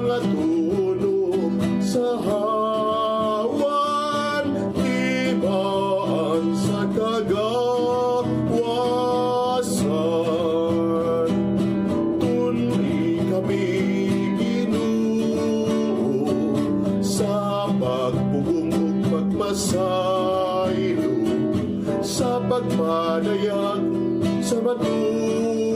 mga tulog sa hawan, ibaan sa kagawasan. Tuni kami Ginoo sa pagpugong ug pagmasaylo, sa pagmanayag sa matuod